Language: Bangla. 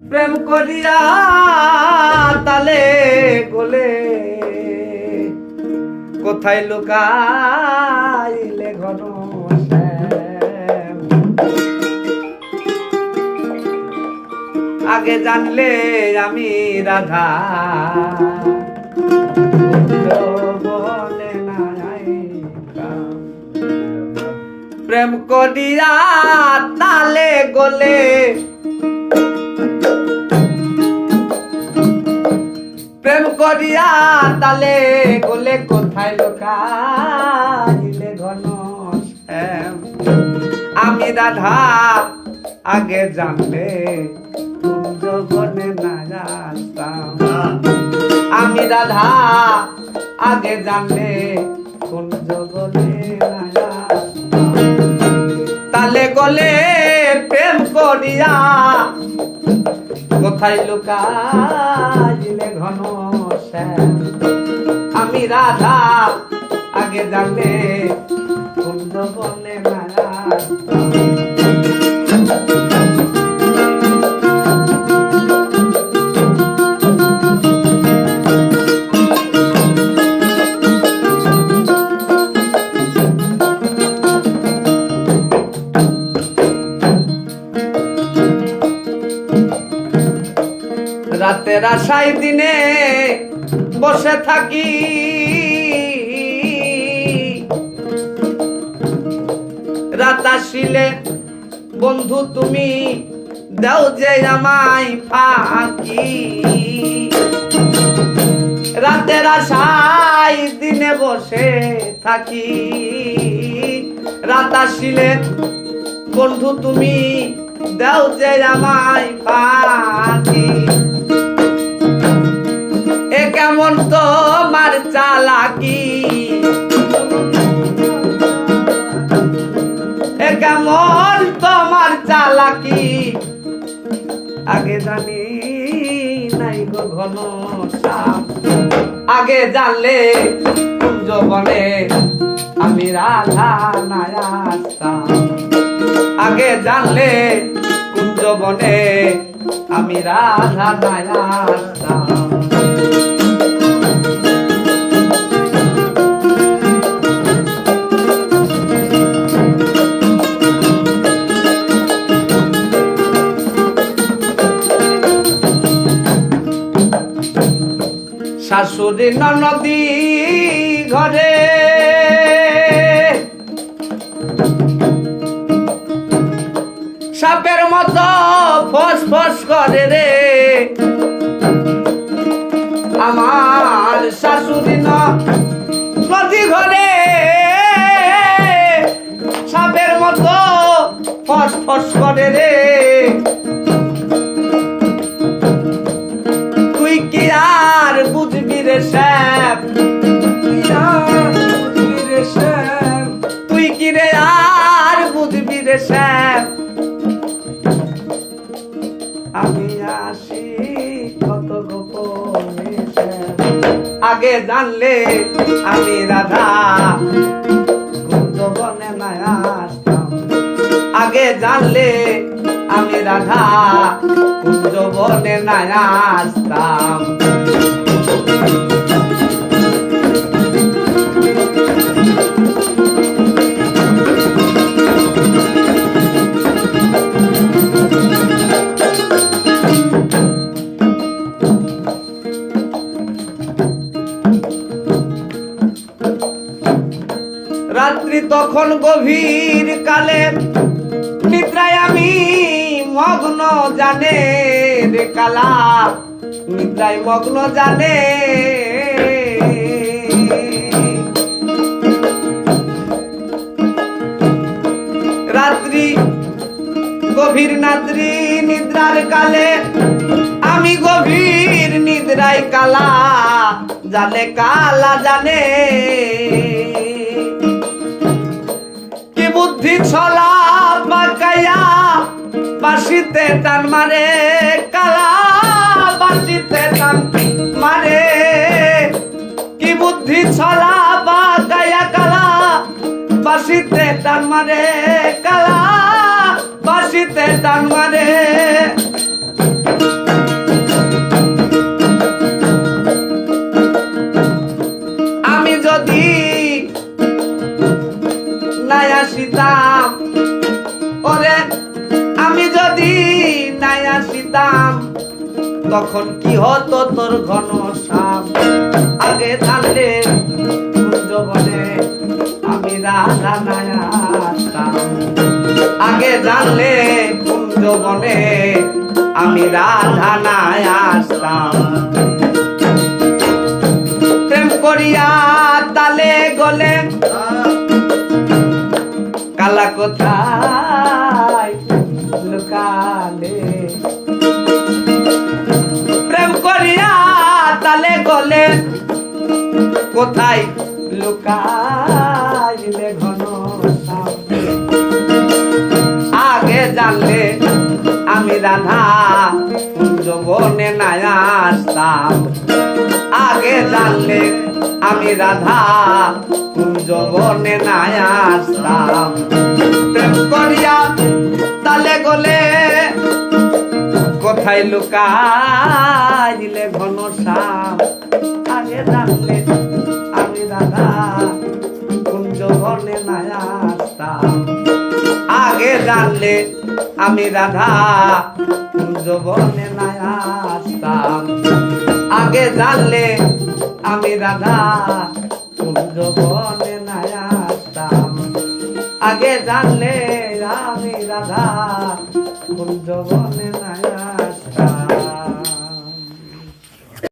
প্রেম করিয়া তালে গোলে কোথায় লুকাইলে ঘন শ্যাম। আগে জানলে আমি রাধা প্রেম করিয়া তালে গোলে প্রেম করিয়া তালে গোলে কোথায় লুকাইলে ঘন শ্যাম। আমি রাধা আগে জানলে কুঞ্জবনে না আসতাম। আমি রাধা আগে জানলে কুঞ্জবনে না আসতাম। তালে গোলে প্রেম করিয়া কোথায় লুকাইলে ঘন শ্যাম। আমি রাধা আগে জানলে কুঞ্জবনে না আসতাম। রাতের আশায় দিনে বসে থাকি, রাত আসিলে বন্ধু তুমি দাও যে আমায় ফাঁকি। রাতের আশায় দিনে বসে থাকি, রাত আসিলে বন্ধু তুমি দাও যে আমায় ফাঁকি। এ কেমন তোমার চালাকি, এ কেমন তোমার চালাকি। আগে জানি নাই গো ঘন শ্যাম। আগে জানলে কুঞ্জবনে আমি রাধা না আসতাম। আগে জানলে কুঞ্জবনে আমি রাধা না আসতাম। শাশুড়ি ননদি ঘরে সাপের মতো ফস ফস করে রে। আমার শাশুড়ি নদী ঘরে সাপের মতো ফস ফস করে রে। তুই কি আর বুঝবি রে শ্যাম, তুই কি রে আর বুঝবি রে শ্যাম। আমি আসি কত গোপনে শ্যাম। আগে জানলে আমি রাধা কুঞ্জবনে না আসতাম। আগে জানলে আমি রাধা কুঞ্জবনে না আসতাম। রাত্রি তখন গভীর কালে নিদ্রায় আমি মগ্ন জানে রে কালা, নিদ্রায় মগ্ন জানে। রাত্রি গভীর নাদ্রি নিদ্রার কালে আমি গভীর নিদ্রায় কালা জানে কালা জানে। কি বুদ্ধি ছলা পাকাইয়া বাঁশিতে টান মারে কালা, বাঁশিতে টান মারে। কি বুদ্ধি ছলা পাকাইয়া কালা বাঁশিতে টান মারে কালা, বাঁশিতে টান মারে। জানতাম তখন কি হতো তোর ঘন শ্যাম। আগে জানলে কুঞ্জবনে আমি রাধা নাই আসতাম। আগে জানলে কুঞ্জবনে আমি রাধা নাই আসতাম। প্রেম করিয়া তালে গলে কালা কোথায় লুকালে। প্রেম করিয়া তালে গলে কোথায় লুকাইলে ঘন শ্যাম। আগে জানলে আমি রাধা কুঞ্জবনে নাই আসতাম। আগে জানলে আমি রাধা কুঞ্জবনে নাই আসতাম। প্রেম করিয়া তালে গলে কোথায় লুকাইলে ঘন শ্যাম। আগে জানলে আমি রাধা কুঞ্জবনে নাই আসতাম। আগে জানলে আমি রাধা কুঞ্জবনে নাই আসতাম। আগে জানলে আমি রাধা কুঞ্জবনে নাই আসতাম। আগে জানলে আমি রাধা কুঞ্জবনে নাই আসতাম।